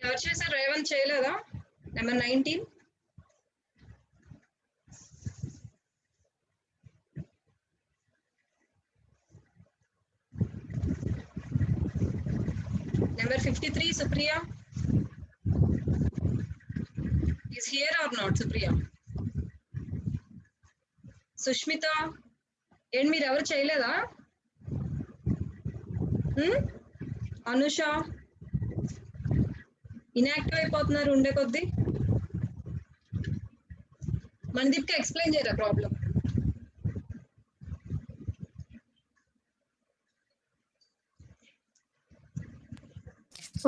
ఎవరు చేశారు? రేవంత్ చేయలేదా? Number 19. Number 53, Supriya. Is here or not, Supriya? Sushmita. ఏంటి మీరు ఎవరు చేయలేదా? అనుష ఇన్యాక్టివ్ అయిపోతున్నారు ఉండే కొద్దీ. మనదీప్కి ఎక్స్ప్లెయిన్ చేయరా problem?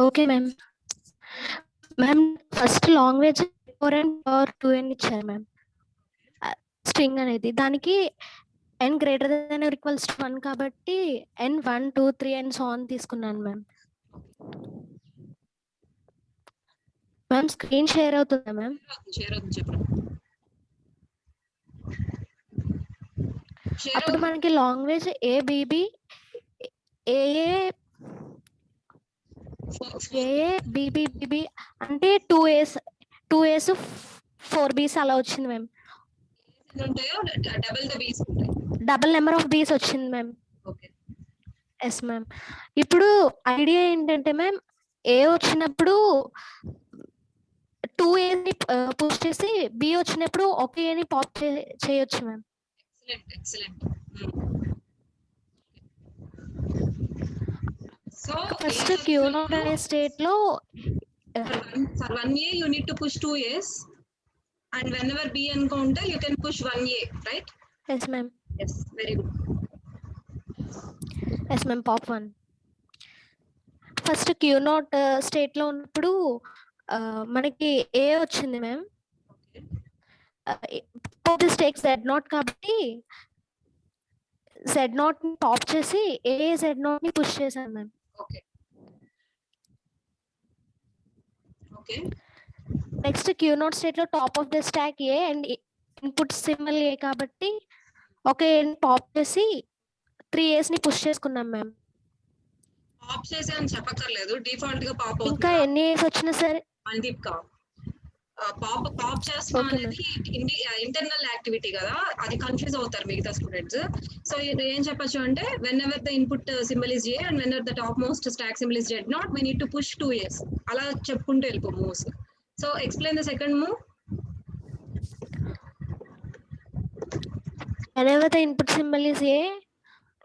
Okay ma'am. Ma'am first language 4 and power 2 అని ఇచ్చారు మ్యామ్. స్ట్రింగ్ అనేది దానికి n greater than or equals to 1 కాబట్టి n 1 2 3 అండ్ సో ఆన్ తీసుకున్నాను మ్యామ్. మ్యామ్ స్క్రీన్ షేర్ అవుతుందా మ్యామ్? షేర్ అవుతుంది చెప్పండి. అప్పుడు మనకి లాంగ్వేజ్ ఏబిబి ఏఏ బిబిబిబి అంటే 2A's 4B's అలా వచ్చింది ma'am. Double number of B's వచ్చింది మ్యామ్. Yes ma'am. ఇప్పుడు ఐడియా ఏంటంటే మ్యామ్ ఏ వచ్చినప్పుడు 2Aని పుష్ చేసి బి వచ్చినప్పుడు ఒక ఏని పాప్ చేయొచ్చు ma'am. Excellent. So first Q naught అనే స్టేట్ లో for 1A you need to push 2A's and whenever B encounter you can push 1A, right? Yes ma'am. Yes, very good. Yes ma'am, pop 1. First Q naught state లో ఉన్నప్పుడు మనకి ఏ వచ్చింది ma'am. Stake Z0 కాబట్టి Z0 ని pop చేసి ఏ Z0 ని push చేశాను ma'am. Okay. Next q naught state లో top of the stack a and input symbol a కాబట్టి ఒక ఏని పాప్ చేసి 3A's ని పుష్ చేసుకున్నాం మ్యామ్. పాప్ చేసి అని చెప్పక్కర్లేదు, డిఫాల్ట్ గా పాప్ అవుతుంది. ఇంకా ఎన్ని A's వచ్చినా సరే మనదీప్ కా పాప్ చేస్తాం అనేది ఇంటర్నల్ యాక్టివిటీ కదా, అది కన్ఫ్యూజ్ అవుతారు మిగతా స్టూడెంట్స్. సో ఏం చెప్పొచ్చు అంటే when ever the input symbol is a and when ever the top most stock symbol is Z0 we need to push 2A's అలా చెప్పుకుంటూ వెళ్ళిపో moves. So explain the second move. whenever the input symbol is A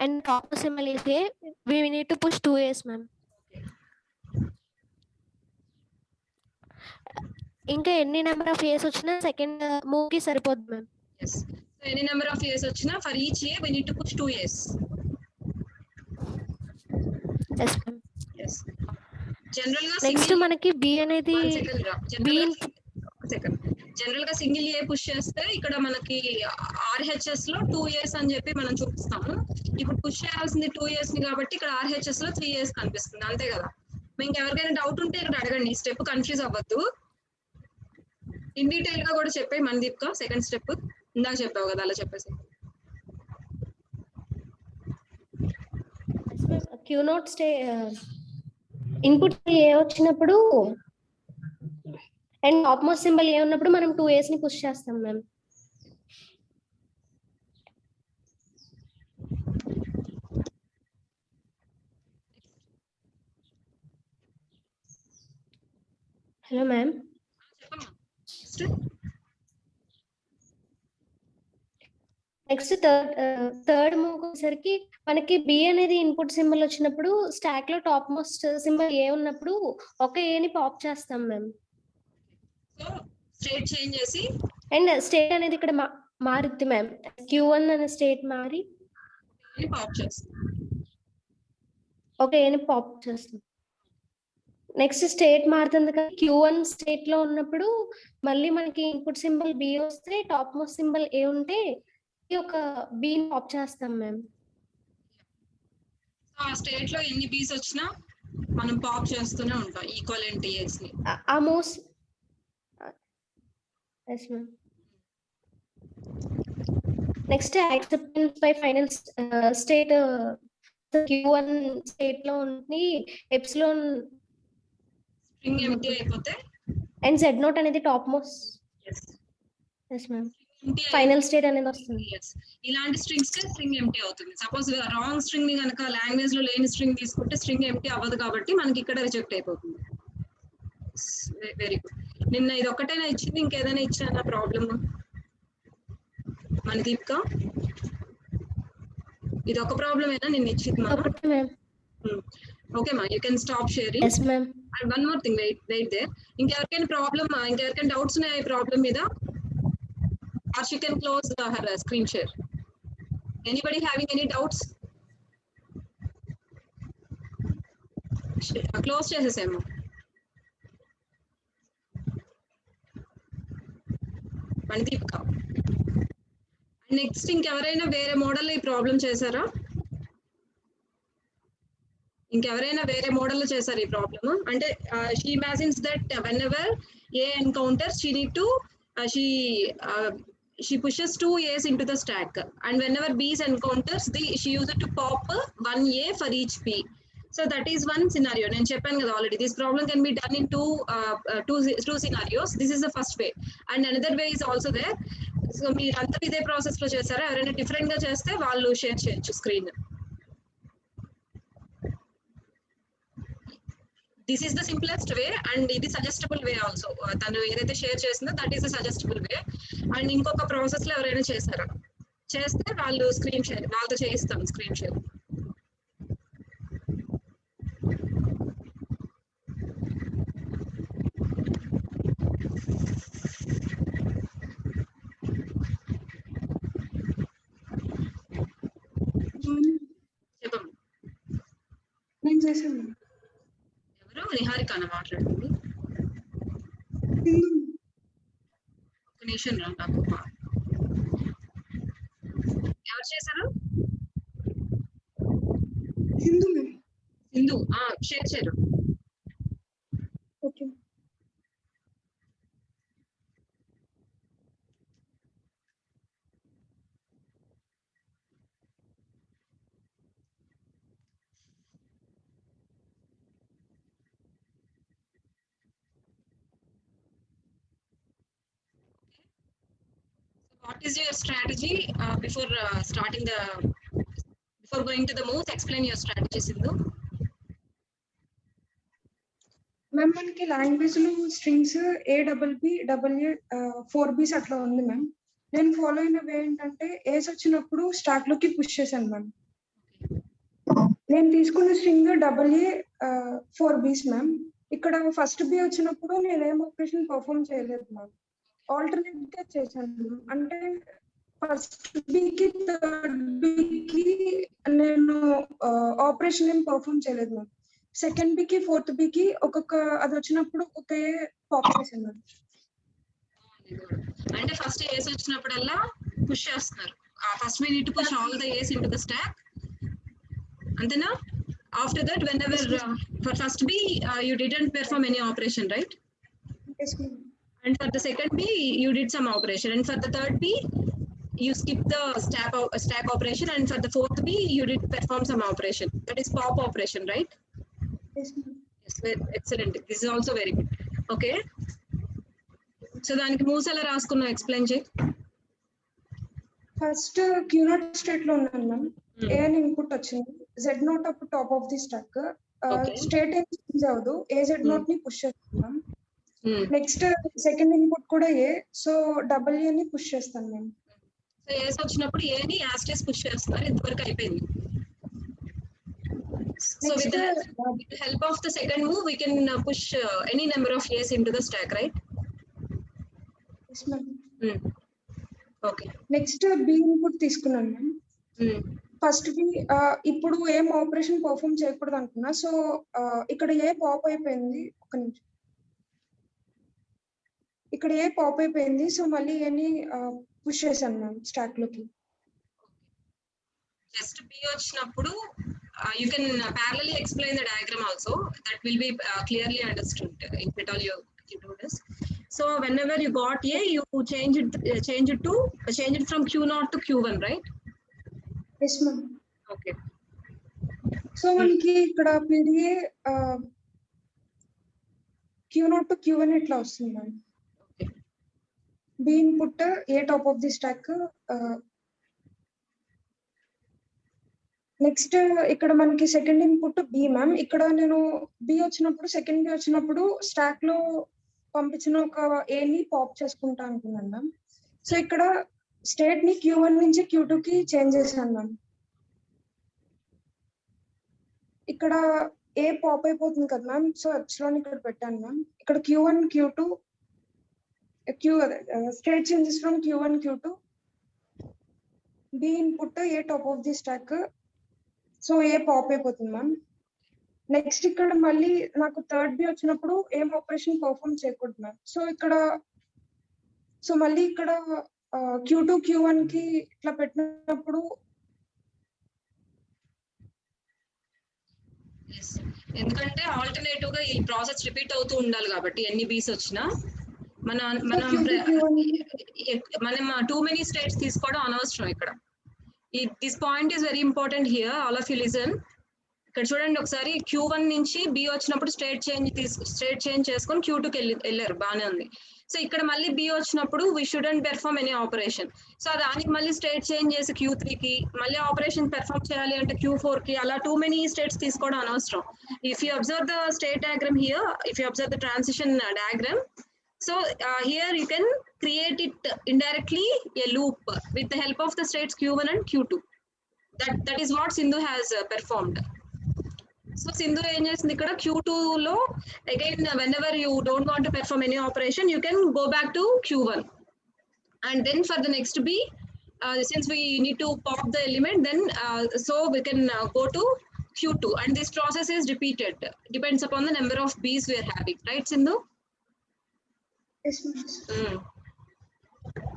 and top symbol is A, we need to push 2A's ma'am. ఇంకా ఎన్ని number of A's వచ్చినా second move కి సరిపోద్ది ma'am. yes, so any number of A's వచ్చినా for each A we need to push 2A's. yes ma'am. yes, general గా next మనకి B అనేది general గా సింగిల్ ఏ పుష్ చేస్తే ఇక్కడ మనకి RHS లో 2A's అని చెప్పి మనం చూపిస్తాము. ఇప్పుడు పుష్ చేయాల్సింది 2A's ని కాబట్టి ఇక్కడ RHS లో 3A's కనిపిస్తుంది, అంతే కదా. మీకు ఎవరికైనా డౌట్ ఉంటే ఇక్కడ అడగండి, ఈ స్టెప్ కన్ఫ్యూజ్ అవ్వద్దు. ఇన్ డీటెయిల్ గా కూడా చెప్పే మనదీప్ కా సెకండ్ స్టెప్ ఇందాక చెప్పావు కదా, అలా చెప్పేసి. క్యూ నాట్ ఇన్పుట్ ఏ వచ్చినప్పుడు అండ్ టాప్ మోస్ట్ సింబల్ ఏ ఉన్నప్పుడు మనం 2A's ని పుష్ చేస్తాం ma'am. Hello ma'am. Next third move వచ్చేసరికి మనకి బి అనేది ఇన్పుట్ సింబల్ వచ్చినప్పుడు స్టాక్ లో టాప్ మోస్ట్ సింబల్ ఏ ఉన్నప్పుడు ఒక ఏని పాప్ చేస్తాం మ్యామ్. స్టేట్ చేంజ్ చేసి అండ్ స్టేట్ అనేది ఇక్కడ మారుద్ది మ్యామ్. Q1 అనే స్టేట్ మారి పాప్ చేస్తాం, ఒక ఏని పాప్ చేస్తాం. నెక్స్ట్ స్టేట్ మారుతుంది కదా, Q1 స్టేట్ లో ఉన్నప్పుడు మళ్ళీ మనకి ఇన్పుట్ సింబల్ బి వస్తే టాప్ మోస్ట్ సింబల్ ఏ ఉంటే ఒక బీని పాప్ చేస్తాం మ్యామ్. ఆ స్టేట్ లో ఎన్ని బీస్ వచ్చినా మనం పాప్ చేస్తూనే ఉంటాం ఈక్వలెంట్ A's ని. ఆ moves yes ma'am. Next acceptance by final state Q1 state లో ఉంది ఎప్సిలాన్ స్ట్రింగ్ ఎంటీ అయిపోతే అండ్ జెడ్ నోట్ అనేది top most. Yes ma'am. Final state అనేది వస్తుంది. ఇలాంటి స్ట్రింగ్స్ కి స్ట్రింగ్ ఎంటీ అవుతుంది. సపోజ్ రాంగ్ స్ట్రింగ్ ని కనుక లాంగ్వేజ్ లో లేని స్ట్రింగ్ తీసుకుంటే స్ట్రింగ్ ఎంటీ అవ్వదు కాబట్టి మనకి ఇక్కడ రిజెక్ట్ అయిపోతుంది. Very good. నిన్న ఇది ఒక్కటైనా ఇచ్చింది, ఇంకేదైనా ఇచ్చానా ప్రాబ్లమ్ మనదీప్ కా? ఇది ఒక ప్రాబ్లం అయినా నిన్న ఇచ్చింది మ్యామ్. ఓకే మా, you can stop sharing. Yes ma'am. And one more thing, wait there. ఇంకెవరికైనా ప్రాబ్లమ్, ఇంకెవరికైనా డౌట్స్ ఉన్నాయి ఈ ప్రాబ్లం మీద? Or she can close her screen share. Anybody having any doubts? Close చేసేసేమో. Mandeep కా. నెక్స్ట్ ఇంకెవరైనా వేరే మోడల్ ఈ ప్రాబ్లం చేశారా? ఇంకెవరైనా వేరే మోడల్ లో చేశారు ఈ ప్రాబ్లమ్? అంటే she imagines that whenever A encounters, she need to she pushes 2 A's into the stack, and whenever B's encounters, she uses to pop 1 A for each P. So that is one scenario. నేను చెప్పాను కదా already. This problem can be done in two scenarios. This is the first way, and another way is also there. So మీరంతా ఇదే process లో చేశారా? ఎవరైనా different గా చేస్తే వాళ్ళు షేర్ చేయొచ్చు screen. This is the simplest way, and ఇది సజెస్టబుల్ వే ఆల్సో. తను ఏదైతే షేర్ చేసిందో that is the suggestible way. And ఇంకొక ప్రాసెస్ లో ఎవరైనా చేశారా? చేస్తే వాళ్ళు స్క్రీన్ షేర్, వాళ్ళతో చేయిస్తాం స్క్రీన్ షేర్. చెప్పండి. నేను చేశాను. ఎవరు? నిహారికానా మాట్లాడుతుంది? ఒక నిమిషం రా, నాకు ఎవరు చేశారు? హిందూ. సింధు. షేర్ చేయరు. Okay. What is your strategy before going to the moves? Explain your strategy, Sindhu. Ma'am మనకి లాంగ్వేజ్ లో స్ట్రింగ్స్ ABB, AA, 4Bs అట్లా ఉంది మ్యామ్. నేను ఫాలో అయిన వే ఏంటంటే ఏస్ వచ్చినప్పుడు స్టాక్ లోకి పుష్ చేశాను మ్యామ్. నేను తీసుకున్న స్ట్రింగ్ AA, 4Bs మ్యామ్. ఇక్కడ ఫస్ట్ బి వచ్చినప్పుడు నేను ఏం ఆపరేషన్ పర్ఫామ్ చేయలేదు మ్యామ్. ఆల్టర్నేట్ గా చేశాను. అంటే ఫస్ట్ బికి థర్డ్ బికి నేను ఆపరేషన్ ఏం పర్ఫామ్ చేయలేదు మ్యామ్. సెకండ్ బికి ఫోర్త్ బికి ఒక్కొక్క అది వచ్చినప్పుడు ఒకే పాప్ చేశాను మ్యామ్. అంటే ఫస్ట్ ఏస్ వచ్చినప్పుడల్లా పుష్ చేస్తున్నారు. First we need to push all the A's into the stack. అంతేనా? After that, whenever for first B you didn't perform any operation, right? Yes, ma'am. And for the second B you did some operation, and for the third B you skipped the stack operation, and for the fourth B you did perform some operation. That is pop operation, right? Yes, ma'am. Yes, excellent. This is also very good. Okay. So దానికి moves ఎలా రాసుకున్నావు? Explain చేయి. First Q0 state లో ఉన్నాను ma'am. ఏ అని input వచ్చింది, Z0 అప్పుడు top of the stock. State ఏం change అవ్వదు, Z0 ని పుష్ చేస్తున్నాం. నెక్స్ట్ సెకండ్ ఇన్పుట్ కూడా ఏ, సో AA ని పుష్ చేస్తాను మ్యామ్. సో ఏస్ వచ్చినప్పుడు ఏ ని యాస్టేస్ పుష్ చేస్తున్నారు. ఇంతవరకు అయిపోయింది. So with the help of the second move we can push any number of A's into the stack, right? Yes, ma'am. Okay. Next B input తీసుకున్నాను ma'am. First B ఇప్పుడు ఏం operation perform చేయకూడదు అనుకున్నా, so ఇక్కడ ఏ pop అయిపోయింది. ఒక నిమిషం, ఇక్కడ ఏ పాప్ అయిపోయింది, సో మళ్ళీ ఏని పుష్ చేశాను మ్యామ్ స్టాక్ లోకి. జస్ట్ బి వచ్చినప్పుడు you can parallelly explain the diagram also. That will be clearly understood if at all you do this. So whenever you got A, you change it from Q0 to Q1, right? Yes, ma'am. Okay. So మనకి ఇక్కడ PDA Q0 to Q1 ఇట్లా వస్తుంది ma'am. B input A top of the stack. Next ఇక్కడ మనకి second input B ma'am. ఇక్కడ నేను B వచ్చినప్పుడు second B వచ్చినప్పుడు స్టాక్ లో పంపించిన ఒక ఏని పాప్ చేసుకుంటా అనుకున్నాను మ్యామ్. సో ఇక్కడ స్టేట్ ని Q1 నుంచి Q2 కి చేంజ్ చేశాను మ్యామ్. ఇక్కడ ఏ పాప్ అయిపోతుంది కదా మ్యామ్. సో ఎప్సిలాన్ ఇక్కడ పెట్టాను మ్యామ్. ఇక్కడ Q1 Q2 state changes from Q1 Q2 B input A top of the stack. So A pop అయిపోతుంది మ్యామ్. నెక్స్ట్ ఇక్కడ మళ్ళీ నాకు థర్డ్ బి వచ్చినప్పుడు ఏం ఆపరేషన్ పర్ఫామ్ చేయకూడదు మ్యామ్. సో మళ్ళీ ఇక్కడ Q2 Q1 కి ఇట్లా పెట్టినప్పుడు ఎందుకంటే ఆల్టర్నేటివ్ గా ఈ ప్రాసెస్ రిపీట్ అవుతూ ఉండాలి కాబట్టి ఎన్ని బీస్ వచ్చినా మనం టూ మెనీ స్టేట్స్ తీసుకోవడం అనవసరం. ఇక్కడ this point is very important here. All of you listen. ఇక్కడ చూడండి ఒకసారి Q1 నుంచి బి వచ్చినప్పుడు స్టేట్ చేంజ్ చేసుకొని Q2కి వెళ్ళారు, బాగానే ఉంది. సో ఇక్కడ మళ్ళీ బి వచ్చినప్పుడు we shouldn't perform any operation. So దానికి మళ్ళీ స్టేట్ చేంజ్ చేసి Q3కి మళ్ళీ ఆపరేషన్ పెర్ఫార్మ్ చేయాలి అంటే Q4కి అలా టూ మెనీ స్టేట్స్ తీసుకోవడం అనవసరం. If you observe the state diagram here, if you observe the transition diagram, so here you can create it indirectly a loop with the help of the states Q1 and Q2. That is what Sindhu has performed. So Sindhu em chesindi ikkada Q2 lo again whenever you don't want to perform any operation you can go back to Q1 and then for the next B since we need to pop the element then so we can go to Q2 and this process is repeated, depends upon the number of B's we are having, right Sindhu?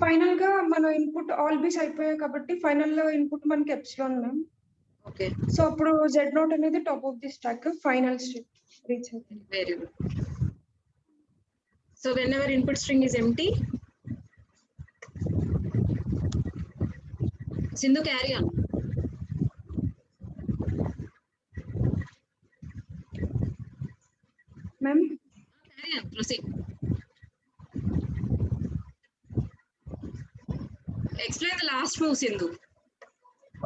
Final గా మన input all b's అయిపోయాయి కాబట్టి final input మనకి epsilon ma'am. Okay. So అప్పుడు Z0 అనేది top of the stack final state reach అవుతుంది. Very good. So whenever input string is empty, Sindhu carry on. Ma'am? Carry on, proceed. Explain the last move, Sindhu.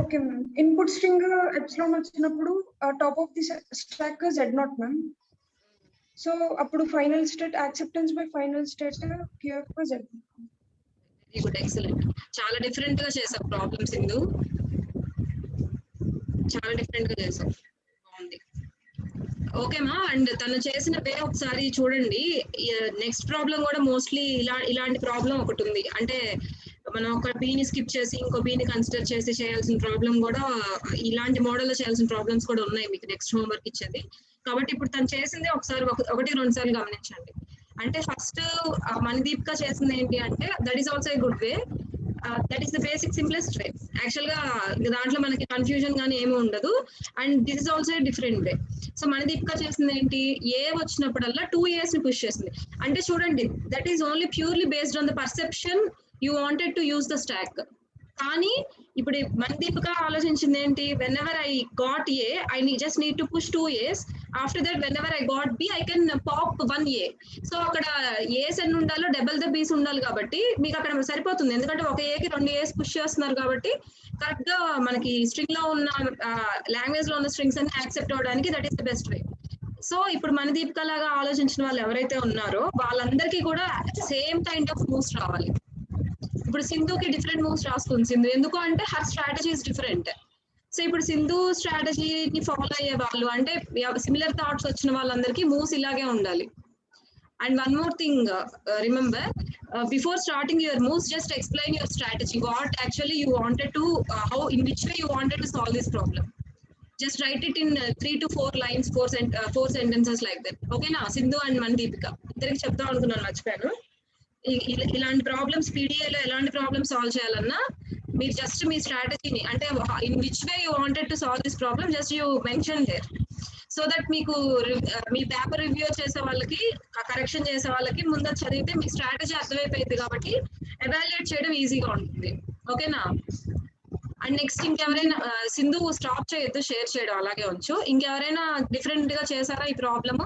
Okay, ma'am. Input string epsilon వచ్చినప్పుడు top of the stack Z0 ma'am. So అప్పుడు final state acceptance by final state QF Z0. Very good, excellent. చాలా different గా చేసావు problem Sindhu, చాలా different గా చేసావు, బాగుంది. ఓకేమా. And తను చేసిన వే ఒకసారి చూడండి. నెక్స్ట్ ప్రాబ్లం కూడా మోస్ట్లీ ఇలాంటి ప్రాబ్లం ఒకటి ఉంది. అంటే మనం ఒక బీని స్కిప్ చేసి ఇంకో బీని కన్సిడర్ చేసి చేయాల్సిన ప్రాబ్లం కూడా, ఇలాంటి మోడల్లో చేయాల్సిన ప్రాబ్లమ్స్ కూడా ఉన్నాయి మీకు నెక్స్ట్ హోంవర్క్ ఇచ్చేది. కాబట్టి ఇప్పుడు తను చేసింది ఒకసారి ఒకటి రెండు సార్లు గమనించండి. అంటే ఫస్ట్ మనదీప్ గా చేసింది ఏంటి అంటే that is also a good way, that is the basic simplest way. Actual గా దాంట్లో మనకి కన్ఫ్యూజన్ గానీ ఏమీ ఉండదు. And this is also a different way. So Mandeep గా చేసింది ఏంటి, ఏ వచ్చినప్పుడల్లా 2 A's ని పుష్ చేసింది. అంటే చూడండి, that is only purely based on the perception you wanted to use the stack. కానీ ఇప్పుడు మనదీప్గా ఆలోచించింది ఏంటి, whenever I got A I just need to push 2 A's. after that whenever I got B I can pop 1 A. So అక్కడ A's ఎన్ని ఉండాలో double the B's ఉండాలి కాబట్టి మీకు అక్కడ సరిపోతుంది. ఎందుకంటే ఒక Aకి 2 A's పుష్ చేస్తున్నారు కాబట్టి కరెక్ట్ గా మనకి స్ట్రింగ్ లో ఉన్న లాంగ్వేజ్ లో ఉన్న స్ట్రింగ్స్ అన్ని యాక్సెప్ట్ అవడానికి that is the best way. So ఇప్పుడు మనదీప్గా లాగా ఆలోచించిన వాళ్ళు ఎవరైతే ఉన్నారో వాళ్ళందరికీ కూడా సేమ్ కైండ్ ఆఫ్ మూవ్స్ రావాలి. ఇప్పుడు సింధుకి డిఫరెంట్ మూవ్స్ రాసుకుంది సింధు, ఎందుకు అంటే her strategy is different. So ఇప్పుడు సింధు స్ట్రాటజీని ఫాలో అయ్యే వాళ్ళు అంటే సిమిలర్ థాట్స్ వచ్చిన వాళ్ళందరికీ మూవ్స్ ఇలాగే ఉండాలి. And one more thing, remember before starting your moves just explain your strategy, what actually you wanted to, how in which way you wanted to solve this problem. Just right it in 3 to 4 lines, 4 sentences like that. ఓకేనా Sindhu and మనదీపిక ఇద్దరికి చెప్తాం అనుకున్నాను, మర్చిపోయాను. ఇలాంటి problems పీడిఏలో ఎలాంటి problems solve చేయాలన్నా మీరు just మీ స్ట్రాటజీని, అంటే in which way you wanted to solve this problem just you mention there, so that మీకు మీ పేపర్ రివ్యూ చేసే వాళ్ళకి, కరెక్షన్ చేసే వాళ్ళకి ముందు చదివితే మీ స్ట్రాటజీ అర్థమైపోయింది కాబట్టి ఎవాల్యుయేట్ చేయడం ఈజీగా ఉంటుంది. ఓకేనా. అండ్ నెక్స్ట్ ఇంకెవరైనా, సింధు స్టాప్ చేయొద్దు, షేర్ చేయడం అలాగే ఉంచు. ఇంకెవరైనా డిఫరెంట్ గా చేశారా ఈ ప్రాబ్లమ్?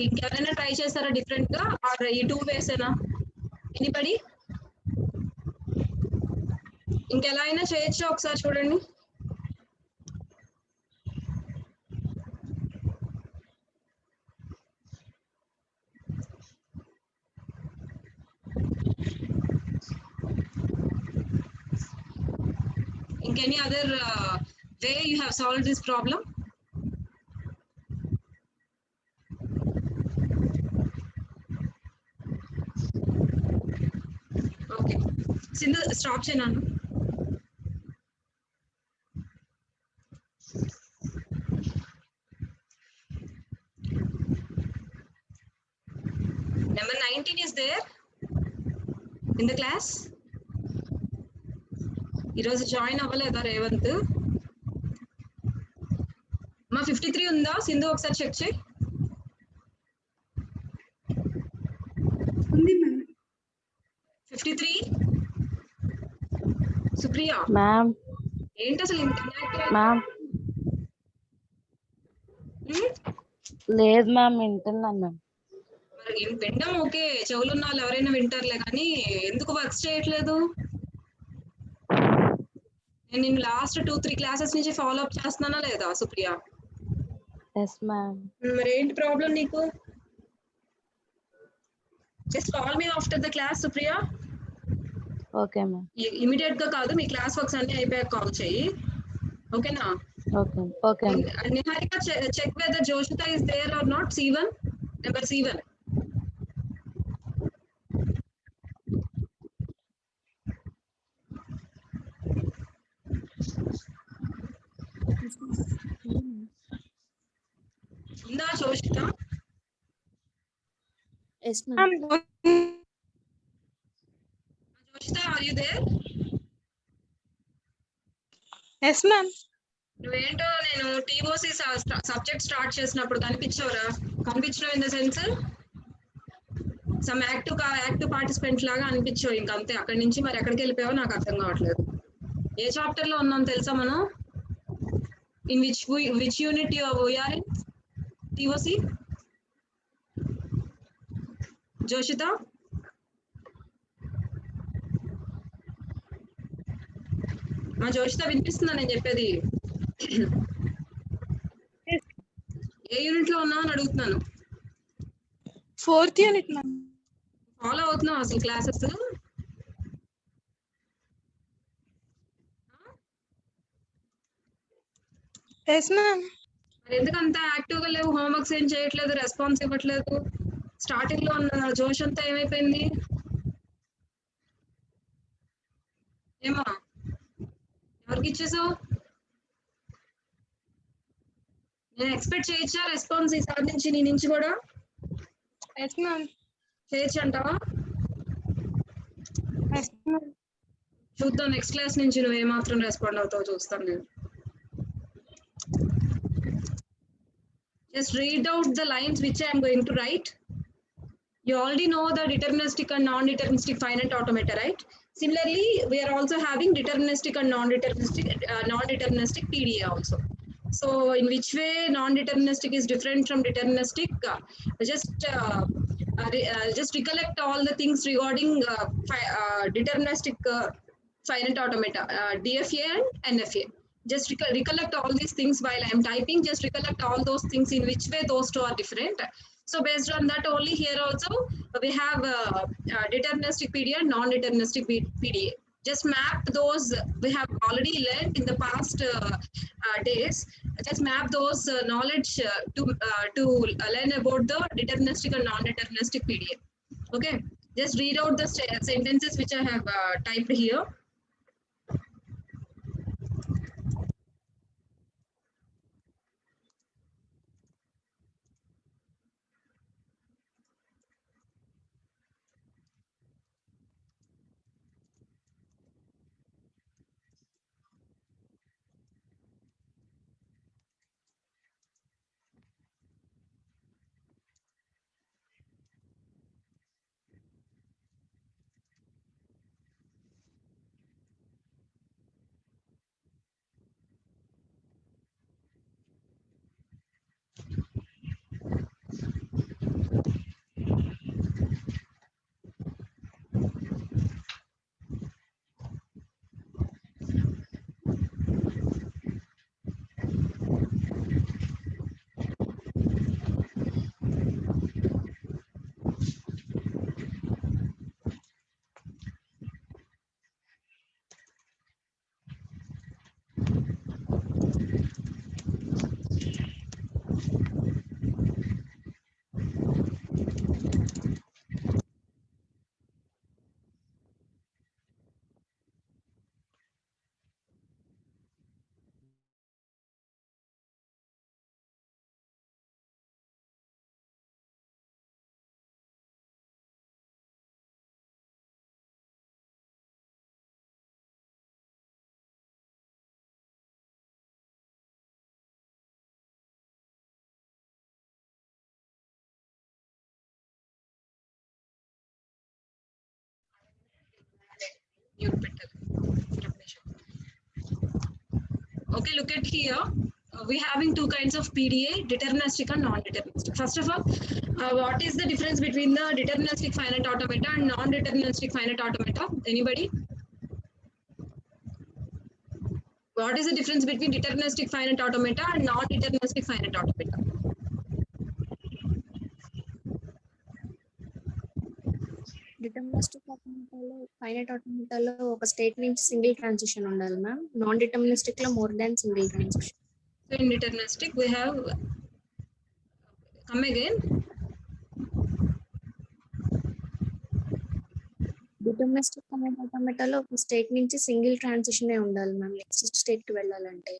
ఇంకెవరైనా ట్రై చేస్తారా డిఫరెంట్ గా ఆర్ ఈ 2 వేసేనా ఎనీబడి ఇంకెలా అయినా చేయొచ్చా ఒకసారి చూడండి any other way you have solved this problem? Okay. Sindhu, stop cheyanu. Number 19 is there in the class. ఈరోజు జాయిన్ అవ్వలేదా రేవంత్ మా 53 ఉందా సింధు ఒకసారి చెక్ చేయి ఉంది మ్యామ్ 53 సుప్రియ మ్యామ్ ఏంటి అసలు ఇంత మ్యామ్ లేదు మ్యామ్ వింటున్నాను మ్యామ్ మరి వినడం ఓకే చెవులు ఉన్న వాళ్ళు ఎవరైనా వింటారులే కానీ ఎందుకు వర్క్స్ చేయట్లేదు నేను లాస్ట్ 2-3 క్లాసెస్ నుంచి ఫాలో అప్ చేస్తున్నానా లేదా సుప్రియ ఎస్ మ్యామ్ మరి ఏంటి ప్రాబ్లం నీకు just call me after the class Supriya okay ma'am immediate గా కాదు మీ క్లాస్ వర్క్స్ అన్ని అయిపోయాక కాల్ చేయి ఓకేనా okay okay Niharika check whether Joshitha is there or not C1 number C1 ఉందా Joshitha yes ma'am Joshitha are you there yes ma'am నువ్వేంటో నేను టీఓసి సబ్జెక్ట్ స్టార్ట్ చేసినప్పుడు కనిపించవరా కనిపించడం in the sense some active participant లాగా అనిపించావు ఇంక అంతే అక్కడి నుంచి మరి ఎక్కడికి వెళ్ళిపోయావో నాకు అర్థం కావట్లేదు ఏ చాప్టర్ లో ఉన్నాం తెలుసా మనం in which unit we are in TOC Joshitha మా జోషిత వినిపిస్తుందా నేను చెప్పేది ఏ యూనిట్ లో ఉన్నావు అని అడుగుతున్నాను 4th యూనిట్ మ్యామ్ ఫాలో అవుతున్నావు అసలు క్లాసెస్ ఎస్ మ్యామ్ మరి ఎందుకంత యాక్టివ్ గా లేవు హోంవర్క్స్ ఏం చేయట్లేదు రెస్పాన్స్ ఇవ్వట్లేదు స్టార్టింగ్ లో ఉన్న జోష్ అంతా ఏమైపోయింది ఏమో ఎవరికి ఇచ్చేసావు నేను ఎక్స్పెక్ట్ చేయొచ్చా రెస్పాన్స్ ఈసారి నుంచి నీ నుంచి కూడా ఎస్ మ్యామ్ చేయొచ్చు అంటావా ఎస్ మ్యామ్ చూద్దాం నెక్స్ట్ క్లాస్ నుంచి నువ్వు ఏమాత్రం రెస్పాండ్ అవుతావు చూస్తాను నేను just read out the lines which I'm going to right you already know the deterministic and non-deterministic finite automata, right? Similarly, we are also having deterministic and non-deterministic PDA also. So in which way non-deterministic is different from deterministic? Just recollect all the things regarding deterministic finite automata, DFA and NFA. Just recollect all these things while I am typing. Just recollect all those things in which way those two are different. So based on that only here also we have deterministic PDA and non-deterministic PDA. Just map those we have already learned in the past days. Just map those knowledge to learn about the deterministic and non-deterministic PDA. Okay. Just read out the sentences which I have typed here. mute పెట్టాలి. Okay, look at here. We having two kinds of PDA, deterministic and non-deterministic. First of all, what is the difference between the deterministic finite automata and non-deterministic finite automata? Anybody? What is the difference between deterministic finite automata and non-deterministic finite automata? Deterministic ఆటోమేటాలో finite ఆటోమేటాలో ఒక state నుంచి single transition ఉండాలి ma'am. Non deterministic లో more than single transition. So in deterministic we have, come again. Deterministic finite ఆటోమేటాలో ఒక state నుంచి single transition ఉండాలి మ్యామ్ నెక్స్ట్ స్టేట్ కి వెళ్ళాలంటే.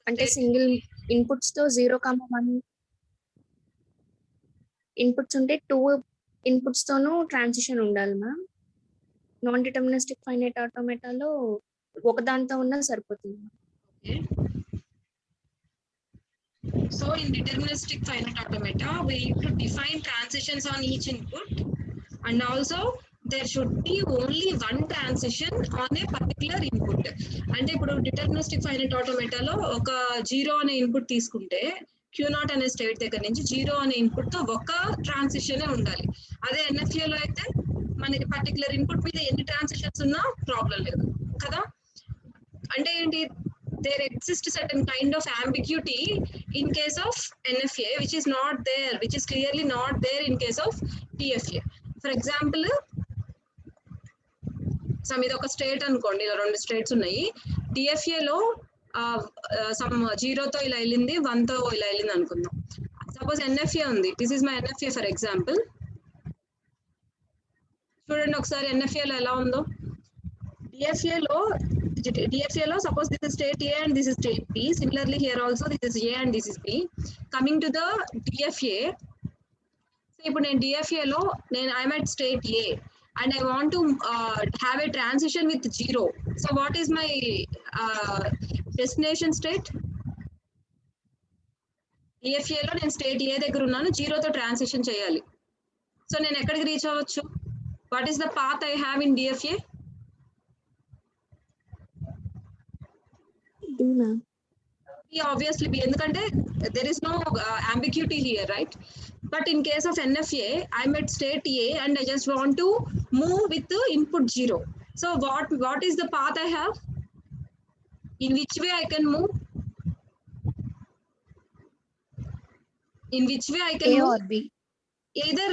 అంటే సింగిల్ ఇన్పుట్స్ తో 0,1 ఇన్పుట్స్ ఉంటే 2 ఇన్పుట్స్ తోనూ ట్రాన్సిషన్ ఉండాలి మ్యామ్. నాన్ డిటర్మినిస్టిక్ ఫైనైట్ ఆటోమేటాలో ఒక దాంతో ఉన్నా సరిపోతుంది. Okay. So in deterministic finite automata, we need to define transitions on each input, and also there should be only one transition on a particular input. అంటే ఇప్పుడు deterministic finite automata లో ఒక 0 అనే ఇన్పుట్ తీసుకుంటే Q0 అనే state దగ్గర నుంచి 0 అనే ఇన్పుట్ తో ఒక ట్రాన్సిషన్ ఉండాలి. అదే NFA లో అయితే మనకి పర్టికులర్ ఇన్పుట్ మీద ఎన్ని ట్రాన్సిషన్స్ ఉన్నా ప్రాబ్లం లేదు కదా. అంటే ఏంటి, there exists certain kind of ambiguity in case of NFA which is not there, which is clearly not there in case of TFA. For example, some ఇది ఒక స్టేట్ అనుకోండి, ఇలా రెండు స్టేట్స్ ఉన్నాయి. TFA లో సమ్ 0 తో ఇలా వెళ్ళింది, 1 తో ఇలా వెళ్ళింది అనుకుందాం. సపోజ్ NFA ఉంది, this is my NFA for example. చూడండి ఒకసారి NFA లో ఎలా ఉందో. DFA lo suppose this is state A and this is state B. Similarly here also this is A and this is B. Coming to the DFA, so ఇప్పుడు నేను DFA లో I'm at state A and I want to have a transition with 0. So what is my destination state? DFA లో నేను state A దగ్గర ఉన్నాను, 0 తో transition చేయాలి. So నేను ఎక్కడికి రీచ్ అవ్వచ్చు? What is the path I have in DFA? D ma'am. Obviously B, ఎందుకంటే there is no ambiguity here, right? But in case of NFA, I'm at state A and I just want to move with the input 0. So what is the path I have? In which way I can move? In which way I can A move? or B? Either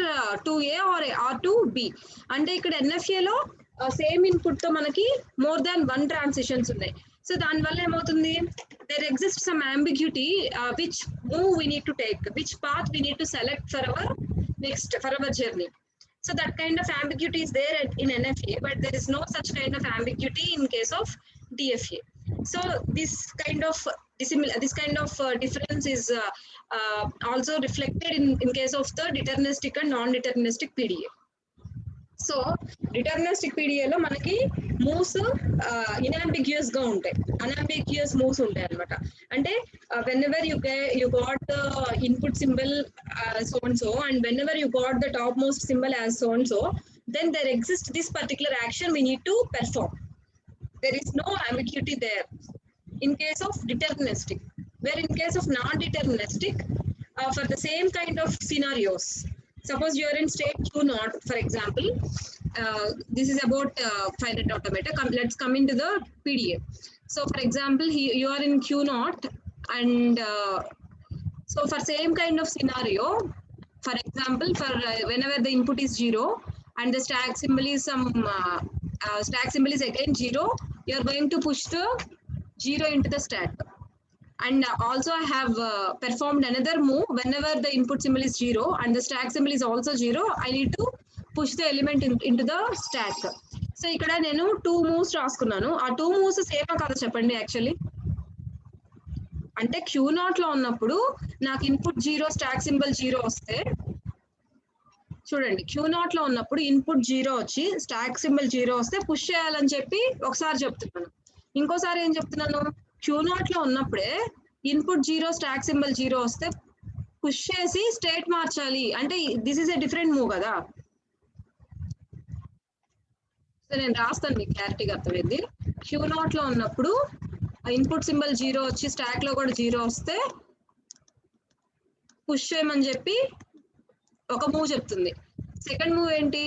to A or to B. అంటే ఇక్కడ NFA లో same input తో మనకి more than 1 transitions ఉన్నాయి. So దానివల్ల ఏమవుతుంది, there exists some ambiguity which move we need to take, which path we need to select for our journey. So that kind of ambiguity is there in NFA, but there is no such kind of ambiguity in case of DFA. So this kind of difference is also reflected in case of the deterministic and non-deterministic PDA. So deterministic PDA లో మనకి moves ఇన్అంబిగ్యూస్ గా ఉంటాయి, అన్అంబిగ్యూస్ moves ఉంటాయి అనమాట. అంటే whenever you got the input symbol so and so, and whenever you got the topmost symbol as so and so, then there exists this particular action we need to perform. There is no ambiguity there in case of deterministic, where in case of non-deterministic, for the same kind of scenarios, suppose you are in state Q0 for example, this is about finite automata. Let's come into the PDA. So for example, you are in Q0 and so for same kind of scenario, for example, for whenever the input is 0 and the stack symbol is stack symbol is again 0, you are going to push the 0 into the stack. And also I have performed another move. Whenever the input symbol is 0 and the stack symbol is also 0, I need to push the element into the stack. So ఇక్కడ నేను 2 moves రాసుకున్నాను. ఆ 2 moves same కాదు చెప్పండి actually. అంటే Q0 లో ఉన్నప్పుడు నాకు ఇన్పుట్ 0 స్టాక్ సింబల్ 0 వస్తే, చూడండి Q0 లో ఉన్నప్పుడు ఇన్పుట్ 0 వచ్చి స్టాక్ సింబల్ 0 వస్తే పుష్ చేయాలని చెప్పి ఒకసారి చెప్తున్నాను. ఇంకోసారి ఏం చెప్తున్నాను, Q0 లో ఉన్నప్పుడే ఇన్పుట్ 0 స్టాక్ సింబల్ 0 వస్తే పుష్ చేసి స్టేట్ మార్చాలి. అంటే this is a different move కదా. సో నేను రాస్తాను మీకు క్లారిటీగా అర్థమైంది. క్యూ నాట్ లో ఉన్నప్పుడు ఇన్పుట్ సింబల్ 0 వచ్చి స్టాక్ లో కూడా 0 వస్తే పుష్ చేయమని చెప్పి ఒక మూవ్ చెప్తుంది. సెకండ్ మూవ్ ఏంటి,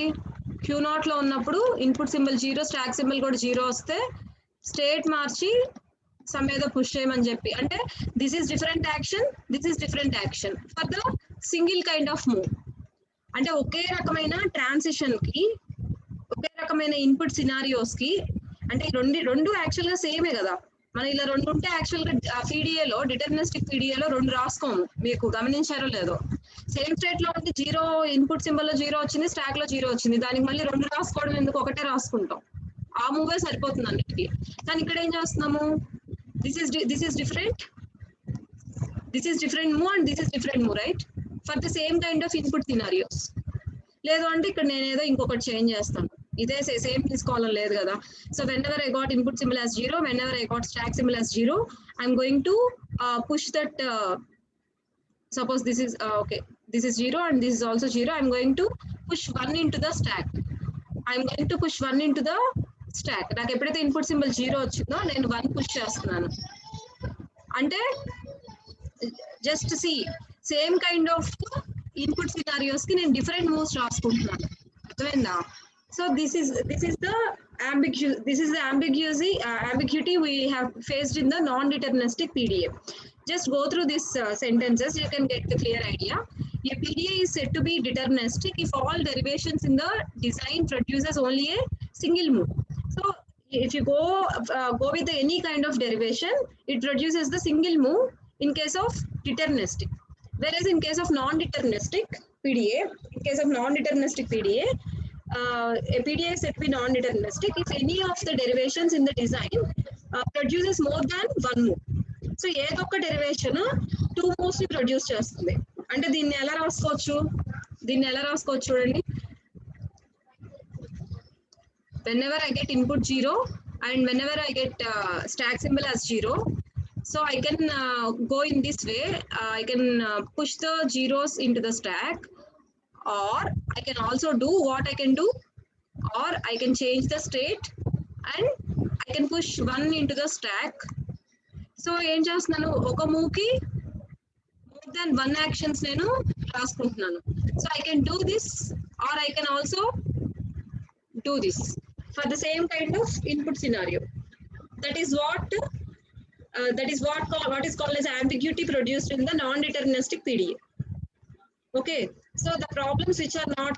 క్యూ నాట్ లో ఉన్నప్పుడు ఇన్పుట్ సింబల్ 0 స్టాక్ సింబల్ కూడా 0 వస్తే స్టేట్ మార్చి సమ్ ఏదో పుష్ చేయమని చెప్పి, అంటే this is different action, this is different action for the single kind of move. అంటే ఒకే రకమైన ట్రాన్సిషన్ కి, ఒకే రకమైన ఇన్పుట్ సినారియోస్ కి, అంటే రెండు యాక్చువల్ గా సేమే కదా. మనం ఇలా రెండు ఉంటే యాక్చువల్ గా పీడిఏలో, డిటర్మినిస్టిక్ పీడిఏలో రెండు రాసుకోము, మీకు గమనించారో లేదో. సేమ్ స్టేట్ లో ఉంటే 0 ఇన్పుట్ సింబల్ లో 0 వచ్చింది, స్టాక్ లో 0 వచ్చింది, దానికి మళ్ళీ రెండు రాసుకోవడం ఎందుకు, ఒకటే రాసుకుంటాం, ఆ మూవే సరిపోతుంది అన్నిటికీ. కానీ ఇక్కడ ఏం చేస్తున్నాము, this is different move and this is different move, right, for the same kind of input scenarios. లేదు అంటే ఇక్కడ నేను ఏదో ఇంకొకటి చేంజ్ చేస్తాను, ఇదే సేమ్ తీసుకోవాలని లేదు కదా. So when ever I got input symbol as 0, when ever I got stock symbol as 0, I'm going to push that, suppose this is okay, this is 0 and this is also 0, I'm going to push 1 into the stack. I'm going to push 1 into the stack. నాకు ఎప్పుడైతే input symbol 0 వచ్చిందో నేను 1 push చేస్తున్నాను. అంటే just see, same kind of input scenarios కి నేను different moves రాసుకుంటున్నాను, అర్థమైందా? So this is the ambiguity we have faced in the non-deterministic PDA. Just go through these sentences, you can get the clear idea. A PDA is said to be deterministic if all derivations in the design produces only a single move. So if you go with any kind of derivation, it produces the single move in case of deterministic. Whereas in case of non-deterministic PDA, a PDA is said to be non-deterministic if any of the derivations in the design produces more than one move. So ఏదో ఒక derivation 2 moves ని produce చేస్తుంది. అంటే దీన్ని ఎలా రాసుకోవచ్చు చూడండి. whenever I get input 0 and whenever I get stack symbol as 0, so I can go in this way. I can push the zeros into the stack, or I can also do what I can do, or I can change the state and I can push 1 into the stack. So ఏం చేస్తున్నాను, ఒక move కి more than 1 actions నేను రాసుకుంటున్నాను. So I can do this or I can also do this for the same kind of input scenario. That is what is called as ambiguity produced in the non-deterministic PDA. Okay, so the problems which are not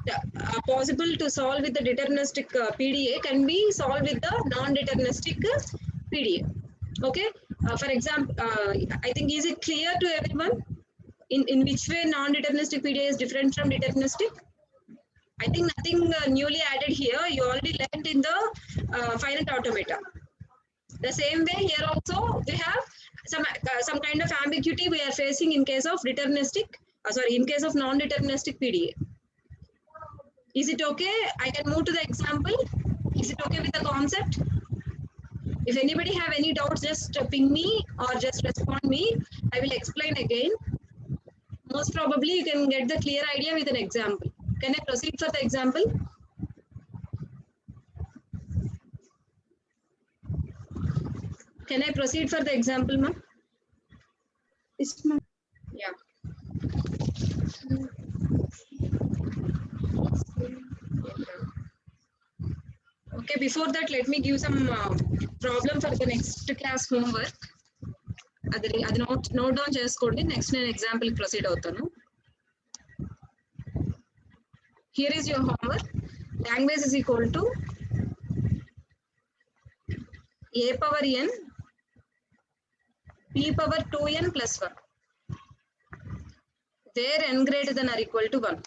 possible to solve with the deterministic PDA can be solved with the non-deterministic PDA. Okay, for example, I think, is it clear to everyone in which way non-deterministic PDA is different from deterministic? I think nothing newly added here, you already learned in the finite automata. The same way here also we have some kind of ambiguity we are facing in case of in case of non-deterministic PDA. Is it okay? I can move to the example. Is it okay with the concept? If anybody have any doubts, just ping me or just respond me. I will explain again. Most probably you can get the clear idea with an example. Can I proceed for the example? Can I proceed for the example, ma'am? Yes, ma'am. Yeah. Okay, before that, let me give some problem for the next class homework. అది note down చేసుకోండి. Next నేను example proceed అవుతాను. Here is your homework. Language is equal to a power n p power 2n plus 1 where n greater than or equal to 1.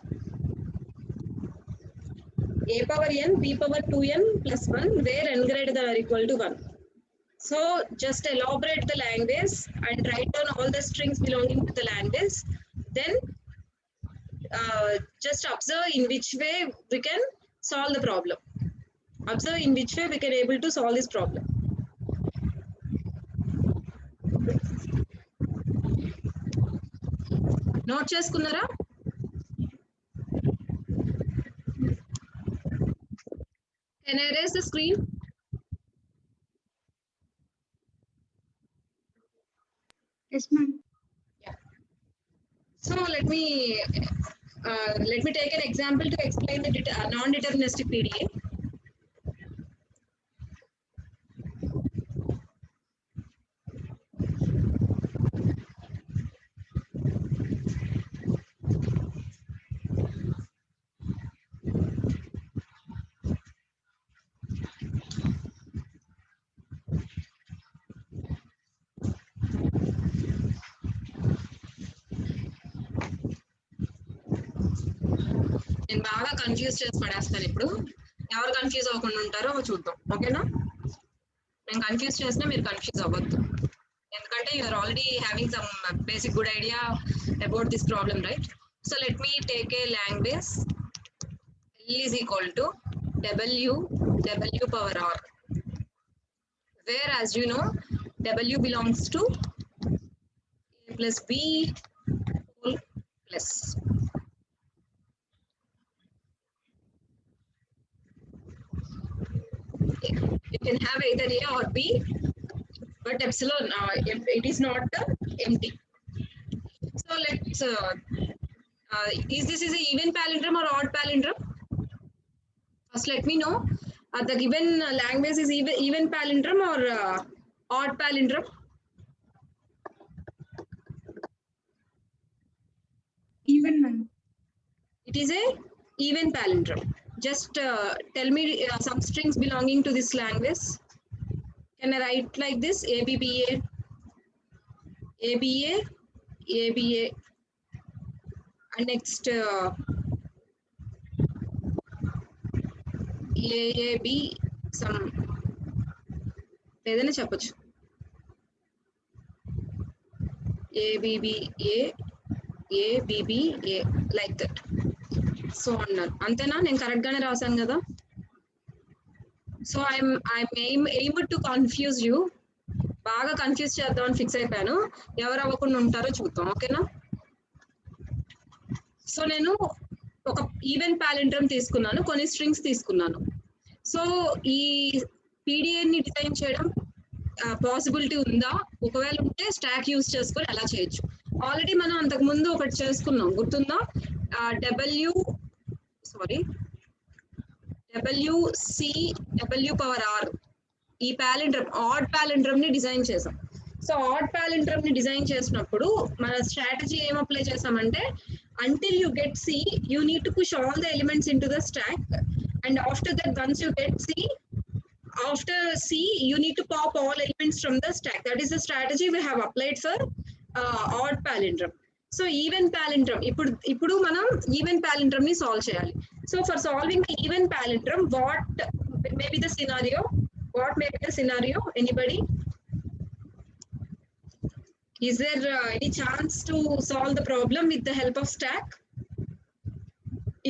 A power n p power 2n plus 1 where n greater than or equal to 1. So just elaborate the language and write down all the strings belonging to the language. Then just observe in which way we can solve the problem. Observe in which way we can able to solve this problem. Note చేసుకున్నారా? Can I erase the screen? Yes, ma'am. So let me take an example to explain the non-deterministic PDA. నేను బాగా confuse చేసి పడేస్తాను ఇప్పుడు. ఎవరు confuse అవ్వకుండా ఉంటారో చూద్దాం, ఓకేనా? నేను కన్ఫ్యూజ్ చేసినా మీరు కన్ఫ్యూజ్ అవ్వద్దు, ఎందుకంటే you are already having some basic good idea about this problem, right? So let me take a language L is equal to W power R, where, as you know, W belongs to A plus B whole plus. You can have either A or B, but epsilon it is not empty. So let's is this an even palindrome or odd palindrome? First let me know the given language is even palindrome or odd palindrome. Even, ma'am. It is a even palindrome. Just tell me some strings belonging to this language. Can I write like this? ABBA, ABA, ABA, and next AAB, some ఏదైనా చెప్పచ్చు. ABBA, ABBA, like that. So అన్నారు, అంతేనా? నేను correct గానే రాశాను కదా? So I'm aimed to confuse you. బాగా confuse చేద్దామని ఫిక్స్ అయిపోయాను. ఎవరు అవ్వకుండా ఉంటారో చూద్దాం, ఓకేనా? సో నేను ఒక ఈవెన్ పాలిండ్రమ్ తీసుకున్నాను, కొన్ని స్ట్రింగ్స్ తీసుకున్నాను. సో ఈ పీడిఏని డిజైన్ చేయడం పాసిబిలిటీ ఉందా? ఒకవేళ ఉంటే స్టాక్ యూజ్ చేసుకొని ఎలా చేయొచ్చు? ఆల్రెడీ మనం అంతకు ముందు ఒకటి చేసుకున్నాం, గుర్తుందా? W పవర్ R, ఈ పాలిండ్రమ్ ఆడ్ పాలిండ్రమ్ ని డిజైన్ చేసాం. సో ఆడ్ పాలిండ్రమ్ ని డిజైన్ చేసినప్పుడు మన స్ట్రాటజీ ఏం అప్లై చేసామంటే, until you get C, you need to push all the elements into the stack, and after that, once you get C, after C, you need to pop all elements from the stack. That is the strategy we have applied for odd palindrome. So even palindrome, ఇప్పుడు మనం even palindrome ని solve చేయాలి. So for solving the even palindrome, what may be the scenario? Anybody? Is there any chance to solve the problem with the help of stack?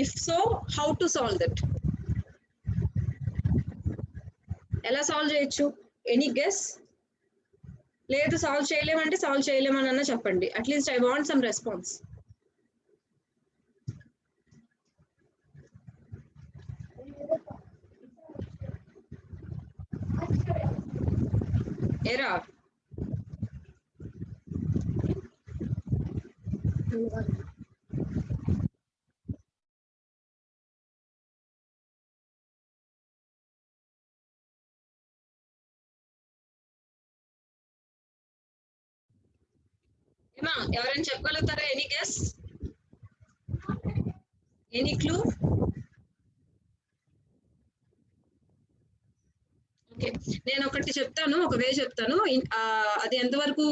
If so, how to solve that? ఎలా solve చేయొచ్చు? Any guess? లేదు solve చేయలేమంటే solve చేయలేమని చెప్పండి. At least I want some response. ఏరా ఏమా, ఎవరైనా చెప్పగలుగుతారా? Any guess? Any clue? Okay, నేను ఒకటి చెప్తాను, ఒక వే చెప్తాను, అది ఎంతవరకు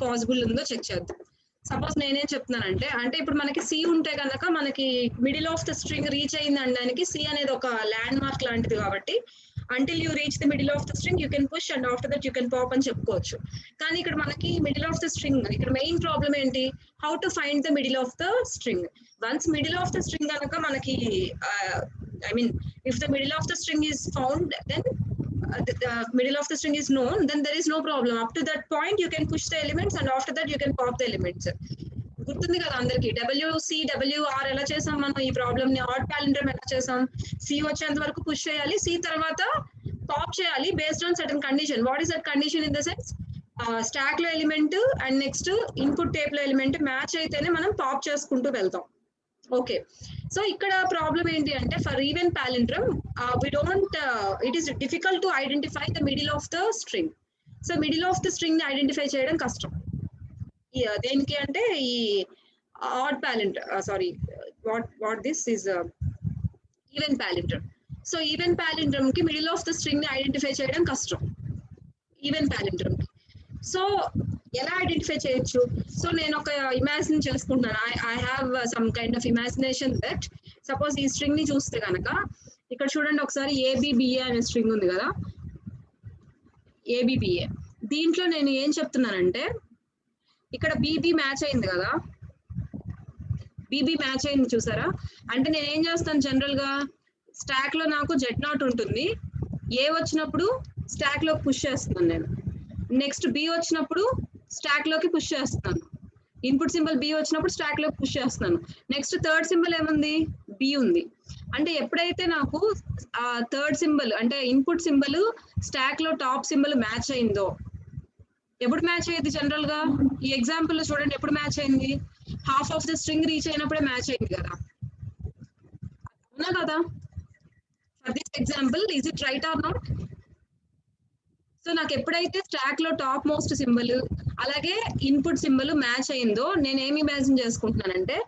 పాసిబుల్ ఉందో చెక్ చేద్దాం. సపోజ్ నేనేం చెప్తున్నానంటే, అంటే ఇప్పుడు మనకి సి ఉంటే కనుక మనకి middle of the string reach అయింది అనడానికి సి అనేది ఒక ల్యాండ్ మార్క్ లాంటిది, కాబట్టి until you reach the middle of the string you can push and after that you can pop అని చెప్పుకోవచ్చు. కానీ ఇక్కడ మనకి మిడిల్ ఆఫ్ ద స్ట్రింగ్, ఇక్కడ మెయిన్ ప్రాబ్లం ఏంటి? How to find the middle of the string. Once middle of the string కనుక మనకి I mean if the middle of the string is found, then the middle of the string is known, then there is no problem. Up to that point you can push the elements and after that you can pop the elements. గుర్తుంది కదా అందరికి WCWR ఎలా చేసాం మనం ఈ problem ని add పాలిండ్రమ్ ఎలా చేసాం C వచ్చేంత వరకు పుష్ చేయాలి C తర్వాత పాప్ చేయాలి based on certain condition what is that condition in the sense stack లో element and next input tape లో ఎలిమెంట్ మ్యాచ్ అయితేనే మనం పాప్ చేసుకుంటూ వెళ్తాం ఓకే సో ఇక్కడ ప్రాబ్లం ఏంటి అంటే for even palindrome we don't it is difficult to identify the middle of the string so middle of the string ని identify చేయడం కష్టం దేనికి అంటే ఈ odd palindrome sorry what this is even palindrome so even palindrome కి middle of the string ని identify చేయడం కష్టం ఈవెన్ పాలిండ్రమ్ కి సో ఎలా ఐడెంటిఫై చేయొచ్చు సో నేను ఒక ఇమాజిన్ చేసుకుంటున్నాను I have some kind of imagination that suppose ఈ స్ట్రింగ్ ని చూస్తే కనుక ఇక్కడ చూడండి ఒకసారి ABBA అనే స్ట్రింగ్ ఉంది కదా ABBA దీంట్లో నేను ఏం చెప్తున్నానంటే ఇక్కడ BB మ్యాచ్ అయింది కదా BB మ్యాచ్ అయింది చూసారా అంటే నేను ఏం చేస్తాను జనరల్ గా స్టాక్ లో నాకు Z0 ఉంటుంది A వచ్చినప్పుడు స్టాక్ లో పుష్ చేస్తున్నాను నేను నెక్స్ట్ B వచ్చినప్పుడు స్టాక్ లోకి పుష్ చేస్తున్నాను ఇన్పుట్ సింబల్ B వచ్చినప్పుడు స్టాక్ లోకి పుష్ చేస్తున్నాను నెక్స్ట్ థర్డ్ సింబల్ ఏముంది B ఉంది అంటే ఎప్పుడైతే నాకు థర్డ్ సింబల్ అంటే ఇన్పుట్ సింబల్ స్టాక్ లో టాప్ సింబల్ మ్యాచ్ అయిందో ఎప్పుడు మ్యాచ్ అయ్యింది జనరల్ గా ఈ ఎగ్జాంపుల్ లో చూడండి ఎప్పుడు మ్యాచ్ అయింది half of the string reach అయినప్పుడే మ్యాచ్ అయింది కదా అవునా కదా for this example is it right or not so నాకు ఎప్పుడైతే స్టాక్ లో టాప్ మోస్ట్ సింబల్ అలాగే ఇన్పుట్ సింబల్ మ్యాచ్ అయిందో నేను ఏమి ఇమాజిన్ చేసుకుంటున్నానంటే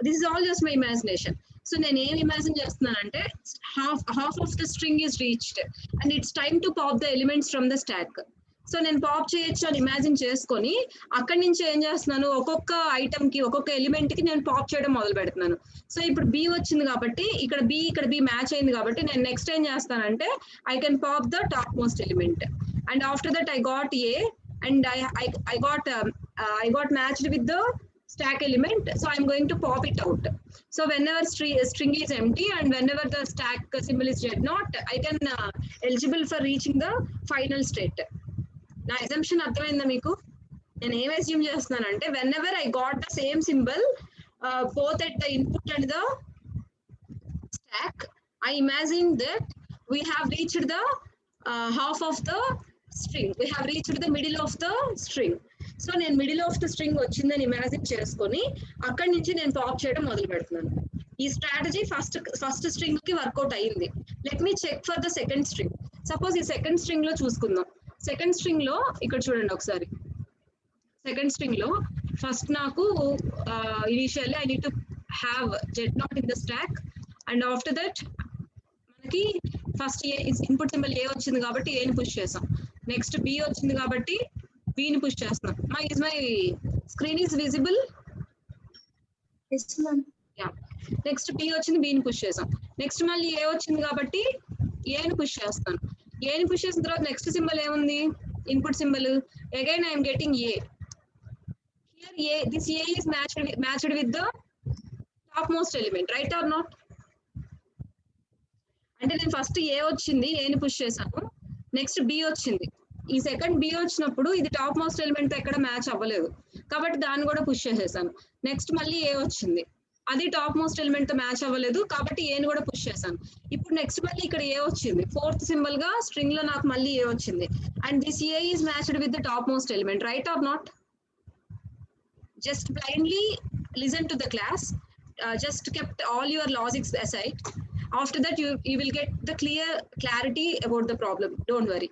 this is all just my imagination so నేను ఏం ఇమాజిన్ చేస్తున్నానంటే half of the string is reached and it's time to pop the elements from the stack so నేను pop చేయొచ్చు అని ఇమాజిన్ చేసుకొని అక్కడి నుంచి ఏం చేస్తున్నాను ఒక్కొక్క ఐటమ్ కి ఒక్కొక్క ఎలిమెంట్ కి నేను పాప్ చేయడం మొదలు పెడుతున్నాను సో ఇప్పుడు B వచ్చింది కాబట్టి ఇక్కడ B మ్యాచ్ అయింది కాబట్టి నేను నెక్స్ట్ ఏం చేస్తానంటే I can pop the top most element and after that I got A and I got matched with the stack element so I'm going to pop it out so whenever string is empty and whenever the stack symbol is Z0 I can eligible for reaching the final state నా assumption అర్థమైందా మీకు నేను ఏం assume చేస్తున్నానంటే when ever I got the same symbol both at the input and the stack I imagine that we have reached the half of the string we have reached the middle of the string సో నేను middle of the string వచ్చిందని imagine చేసుకొని అక్కడి నుంచి నేను pop చేయడం మొదలు పెడుతున్నాను ఈ స్ట్రాటజీ ఫస్ట్ స్ట్రింగ్ కి వర్కౌట్ అయ్యింది let me check for the second string suppose ఈ సెకండ్ స్ట్రింగ్ లో చూసుకుందాం సెకండ్ స్ట్రింగ్ లో ఇక్కడ చూడండి ఒకసారి సెకండ్ స్ట్రింగ్ లో ఫస్ట్ నాకు initially I need to have Z0 in the stack and after that మనకి ఫస్ట్ ఇన్పుట్ సింబల్ A వచ్చింది కాబట్టి A ని పుష్ చేసాం నెక్స్ట్ B వచ్చింది కాబట్టి B ని పుష్ చేస్తున్నాం my screen is visible next B వచ్చింది B ని పుష్ చేసాం నెక్స్ట్ మళ్ళీ A వచ్చింది కాబట్టి A ని పుష్ చేస్తాను A ని పుష్ చేసిన తర్వాత నెక్స్ట్ సింబల్ ఏముంది input symbol again I'm getting A here this A is matched with the topmost element right or not అంటే నేను ఫస్ట్ A వచ్చింది A ని పుష్ చేశాను నెక్స్ట్ B వచ్చింది ఈ సెకండ్ B వచ్చినప్పుడు ఇది టాప్ మోస్ట్ ఎలిమెంట్ తో ఎక్కడ మ్యాచ్ అవ్వలేదు కాబట్టి దాన్ని కూడా పుష్ చేసేసాను నెక్స్ట్ మళ్ళీ A వచ్చింది అది టాప్ మోస్ట్ ఎలిమెంట్ తో మ్యాచ్ అవ్వలేదు కాబట్టి A ని కూడా పుష్ చేశాను ఇప్పుడు నెక్స్ట్ మళ్ళీ ఇక్కడ A వచ్చింది ఫోర్త్ సింబల్ గా స్ట్రింగ్ లో నాకు మళ్ళీ A వచ్చింది and this A is matched with the top most element right or not just blindly listen to the class just kept all your logics aside after that you will get the clarity about the problem don't worry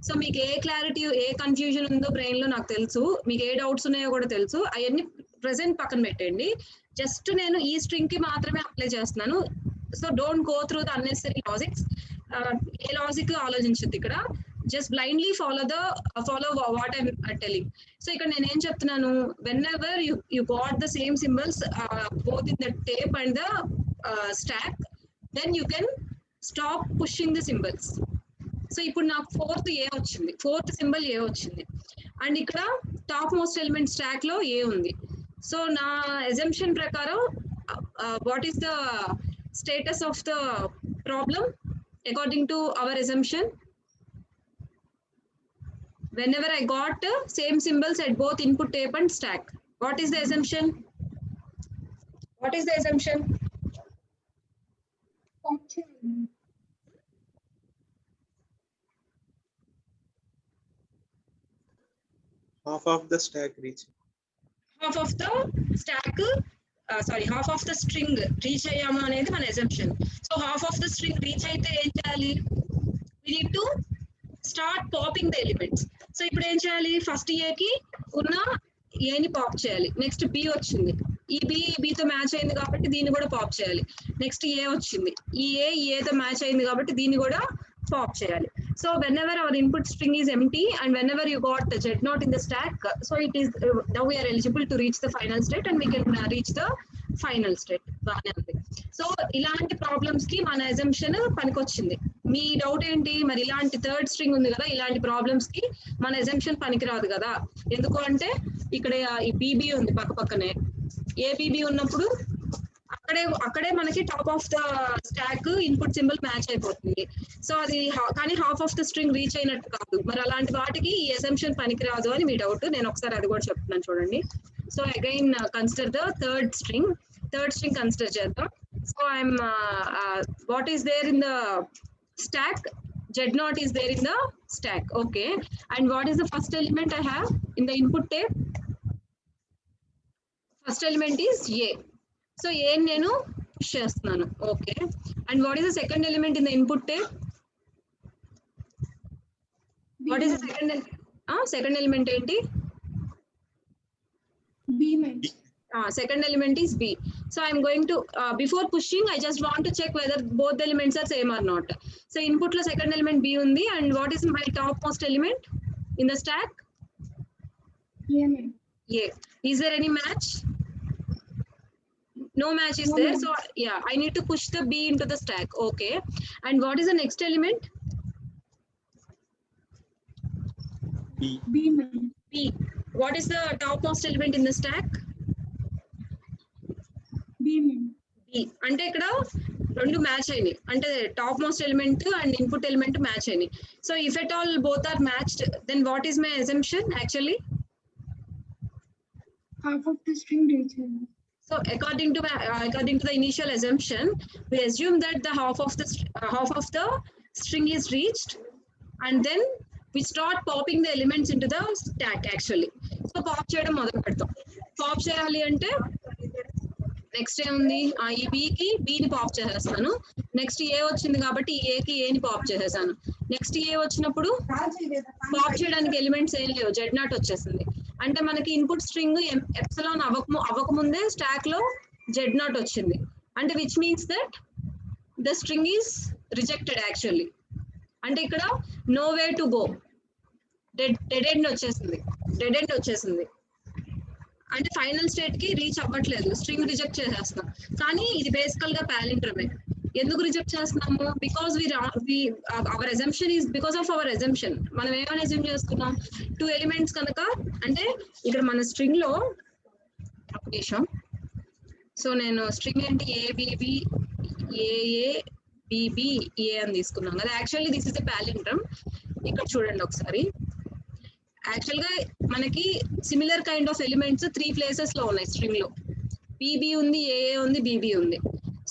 so మీకు ఏ clarity ఏ confusion ఉందో brain లో నాకు తెలుసు మీకు ఏ doubts ఉన్నాయో కూడా తెలుసు అవన్నీ ప్రెసెంట్ పక్కన పెట్టండి జస్ట్ నేను ఈ స్ట్రింగ్ కి మాత్రమే అప్లై చేస్తున్నాను so don't go through the unnecessary logics ఏ లాజిక్ ఆలోచించద్దు ఇక్కడ just blindly follow what I'm telling so ఇక్కడ నేను ఏం చెప్తున్నాను whenever you got the same symbols both in the tape and the stack then you can stop pushing the symbols so ఇప్పుడు నాకు fourth symbol A వచ్చింది and ఇక్కడ top most element stack లో A ఉంది so నా assumption ప్రకారం what is the status of the problem according to our assumption whenever I got same symbols at both input tape and stack What is the assumption? What is the assumption? Half of the stack reach. Half of the stack, half of the string reach అయ్యాము అనేది మన assumption. So half of the string reach అయితే ఏం చేయాలి? We need to start popping the elements. So ఇప్పుడు ఏం చేయాలి? First A కి ఉన్న A ని పాప్ చేయాలి. నెక్స్ట్ B వచ్చింది. ఈ B తో మ్యాచ్ అయింది కాబట్టి దీన్ని కూడా పాప్ చేయాలి. నెక్స్ట్ A వచ్చింది. ఈ A తో మ్యాచ్ అయింది కాబట్టి దీన్ని కూడా pop చేయాలి. So whenever our input string is empty and whenever you got the Z0 in the stack, so it is now we are eligible to reach the final state and we can reach the final state. So ఇలాంటి problems కి మన assumption పనికొచ్చింది. మీ doubt ఏంటి, మరి ఇలాంటి third string ఉంది కదా, ఇలాంటి problems కి మన అజంప్షన్ పనికిరాదు కదా. ఎందుకు అంటే ఇక్కడ ఈ బీబీ ఉంది పక్క పక్కనే, ఏ బీబీ ఉన్నప్పుడు అక్కడే మనకి top of the stock input symbol match అయిపోతుంది. సో అది కానీ half of the string reach అయినట్టు కాదు. మరి అలాంటి వాటికి ఈ అసంప్షన్ పనికిరాదు అని మీ డౌట్. నేను ఒకసారి అది కూడా చెప్తున్నాను చూడండి. So again consider the third string consider చేద్దాం. So I'm what is there in the stack? Z0 is there in the stack. Okay, and what is the first element I have in the input tape? First element is A. So A నేను push చేస్తున్నాను. Okay, and what is the second element in the input tape? What is the second element ఏంటి? B ma'am. Second element is B. So I'm going to before pushing I just want to check whether both the elements are same or not. So input lo second element B undi, and what is my topmost element in the stack? Yeah ma'am. Yeah. Is there any match? No match is there. So yeah, I need to push the B into the stack. Okay, and what is the next element? B ma'am. B. What is the topmost element in the stack? B ma'am. B. అంటే ఇక్కడ రెండు match అయినాయి, అంటే top most element and input element match అయినాయి. So if at all both are matched, then what is my assumption actually? Half of the string reach. So according to the initial assumption, we assume that the half of the string is reached, and then we start popping the elements into the stack actually. So pop చేయడం మొదలు పెడతాం. Pop చేయాలి అంటే next ఏముంది, ఈ బీని pop చేసేస్తాను. Next ఏ వచ్చింది కాబట్టి ఏకి ఏని పాప్ చేసేసాను. నెక్స్ట్ ఏ వచ్చినప్పుడు పాప్ చేయడానికి ఎలిమెంట్స్ ఏం లేవు, Z0 వచ్చేసింది. అంటే మనకి ఇన్పుట్ స్ట్రింగ్ ఎప్సిలాన్ అవ్వకముందే స్టాక్ లో Z0 వచ్చింది. అంటే which means that the string is rejected actually. అంటే ఇక్కడ no way to go, dead end వచ్చేసింది. అంటే ఫైనల్ స్టేట్ కి రీచ్ అవ్వట్లేదు, స్ట్రింగ్ రిజెక్ట్ చేసేస్తాం. కానీ ఇది బేసికల్ గా పాలిండ్రమే. ఎందుకు రిజెక్ట్ చేస్తున్నాము? Because our assumption is because of our assumption. మనం ఏమైనా అజ్యూమ్ చేసుకున్నాం, 2 ఎలిమెంట్స్ కనుక. అంటే ఇక్కడ మన స్ట్రింగ్ లో నిమిషం. సో నేను స్ట్రింగ్ ఏంటి, ఏబిబి ఏఏ బిబి ఏ అని తీసుకున్నాం కదా. Actually this is a palindrome. ఇక్కడ చూడండి ఒకసారి. యాక్చువల్ గా మనకి similar kind of elements 3 places లో ఉన్నాయి స్ట్రింగ్ లో. బిబి ఉంది, ఏఏ ఉంది, బిబి ఉంది.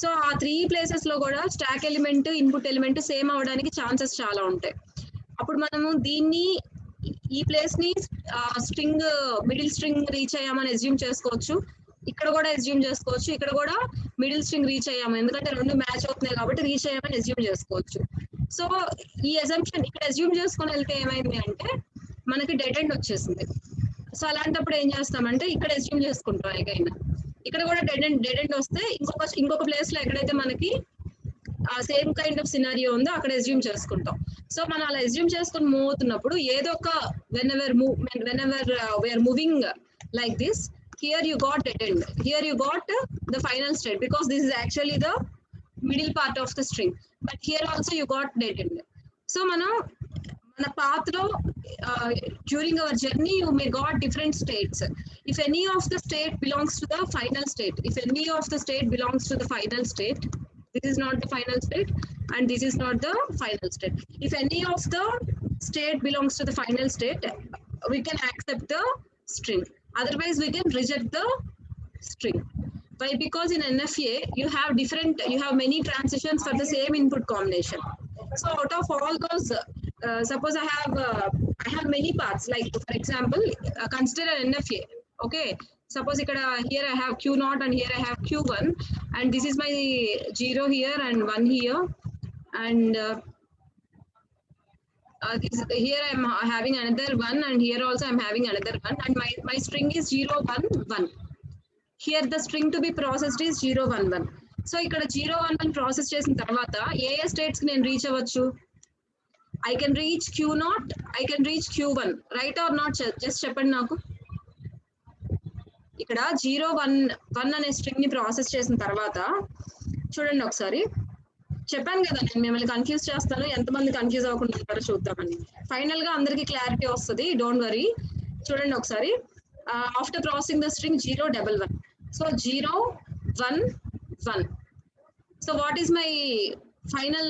సో ఆ 3 ప్లేసెస్ లో కూడా stack element input element same అవడానికి ఛాన్సెస్ చాలా ఉంటాయి. అప్పుడు మనము దీన్ని ఈ ప్లేస్ ని స్ట్రింగ్ మిడిల్ స్ట్రింగ్ రీచ్ అయ్యామని అజ్యూమ్ చేసుకోవచ్చు. ఇక్కడ కూడా అజ్యూమ్ చేసుకోవచ్చు. ఇక్కడ కూడా మిడిల్ స్ట్రింగ్ రీచ్ అయ్యాము, ఎందుకంటే 2 మ్యాచ్ అవుతున్నాయి కాబట్టి రీచ్ అయ్యామని అజ్యూమ్ చేసుకోవచ్చు. సో ఈ అజంప్షన్ ఇక్కడ అజ్యూమ్ చేసుకొని వెళ్తే ఏమైంది అంటే మనకి డెడ్ ఎండ్ వచ్చేసింది. సో అలాంటప్పుడు ఏం చేస్తామంటే ఇక్కడ అజ్యూమ్ చేసుకుంటాం. ఎగైన్ ఇక్కడ కూడా డెడ్ ఎండ్ వస్తే ఇంకొక ప్లేస్ లో ఎక్కడైతే మనకి సేమ్ కైండ్ ఆఫ్ సినారియో ఉందో అక్కడ అజ్యూమ్ చేసుకుంటాం. సో మనం అలా అజ్యూమ్ చేసుకొని మూవ్ అవుతున్నప్పుడు ఏదో ఒక whenever we are moving like this, here you got dead end, here you got the final state, because this is actually the middle part of the string, but here also you got dead end. So మన path లో during our journey you may got different states. If any of the state belongs to the final state, this is not the final state and this is not the final state. If any of the state belongs to the final state, we can accept the string. Otherwise we can reject the string. Why? Because in NFA you have many transitions for the same input combination. So out of all those, suppose I have many parts. Like for example, consider an NFA. Okay, suppose here I have Q0 and here I have Q1, and this is my 0 here and 1 here, and here I'm having another 1, and here also I'm having another 1, and my string is 0 1 1. Here the string to be processed is 0 1 1. So ఇక్కడ 0 1 1 process చేసిన తర్వాత ఏ states కి నేను reach అవ్వచ్చు? I can reach Q0, I can reach Q1, right or not? Just చెప్పండి నాకు. ఇక్కడ 0 1 1 అనే స్ట్రింగ్ ని ప్రాసెస్ చేసిన తర్వాత చూడండి ఒకసారి. చెప్పాను కదా నేను మిమ్మల్ని కన్ఫ్యూజ్ చేస్తాను, ఎంతమంది కన్ఫ్యూజ్ అవ్వకుండా ఉంటారో చూద్దామని. ఫైనల్ గా అందరికి క్లారిటీ వస్తుంది, డోంట్ వరీ. చూడండి ఒకసారి. After processing the string 0 1 1. So 0 1 1. So what is my final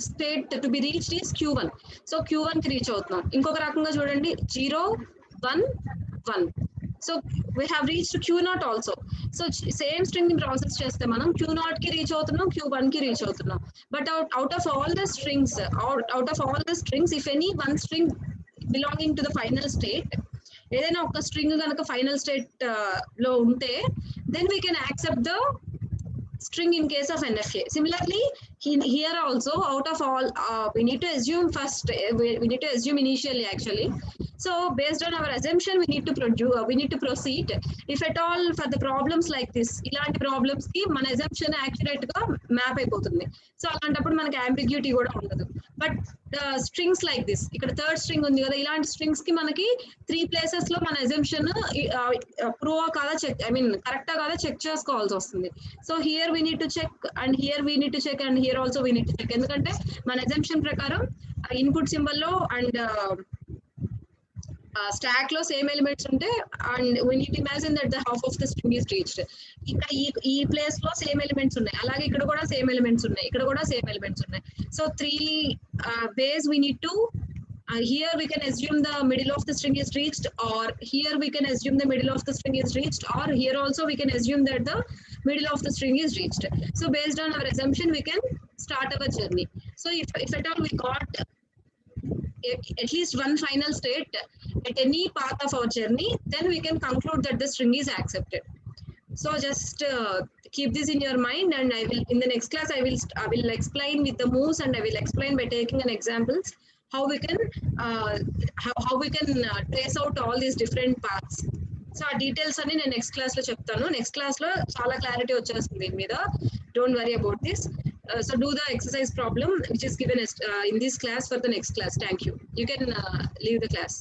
state to be reached is Q1. So Q1 కి రీచ్ అవుతున్నాం. ఇంకొక రకంగా చూడండి, 0 1 1. So we have reached Q0 also. So same string ని process చేస్తే మనం Q0 కి రీచ్ అవుతున్నాం, Q1 కి రీచ్ అవుతున్నాం. But out of all the strings, if any one string belonging to the final state, ఏదైనా ఒక స్ట్రింగ్ కనుక ఫైనల్ స్టేట్ లో ఉంటే, then we can accept the string in case of NFA. Similarly, here also, out of all, we need to assume first, we need to assume initially actually. So based on our assumption, we need to proceed. If at all for the problems like this, ఇలాంటి problems కి మన assumption accurate గా map అయిపోతుంది. So అలాంటప్పుడు మనకి ambiguity కూడా ఉండదు. But strings like this, ఇక్కడ థర్డ్ స్ట్రింగ్ ఉంది కదా, ఇలాంటి స్ట్రింగ్స్ కి మనకి 3 places లో మన assumption ప్రూవ్ కాదా చెక్, కరెక్టా కాదా చెక్ చేసుకోవాల్సి వస్తుంది. So here we need to check, and here we need to check, and here also we need to check. ఎందుకంటే మన assumption ప్రకారం ఇన్పుట్ సింబల్ లో అండ్ స్టాక్ లో సేమ్ ఎలిమెంట్స్ ఉంటే, and we need to imagine that the half of the string is reached. ఇక్కడ ఈ place లో same elements ఉన్నాయి, అలాగే ఇక్కడ కూడా సేమ్ ఎలిమెంట్స్ ఉన్నాయి, ఇక్కడ కూడా సేమ్ ఎలిమెంట్స్ ఉన్నాయి. So 3 ways we need to here we can assume the middle of the string is reached, or here we can assume the middle of the string is reached, or here also we can assume that the middle of the string is reached. So based on our assumption, we can start our journey. So if at all we got at least one final state at any path of our journey, then we can conclude that the string is accepted. So just keep this in your mind, and I will in the next class I will explain with the moves, and I will explain by taking an examples how we can trace out all these different paths. So ఆ details అన్ని నేను next class లో చెప్తాను. Next class లో చాలా clarity వచ్చేస్తుంది దీని మీద. Don't worry about this. So do the exercise problem which is given in this class for the next class. Thank you. You can leave the class.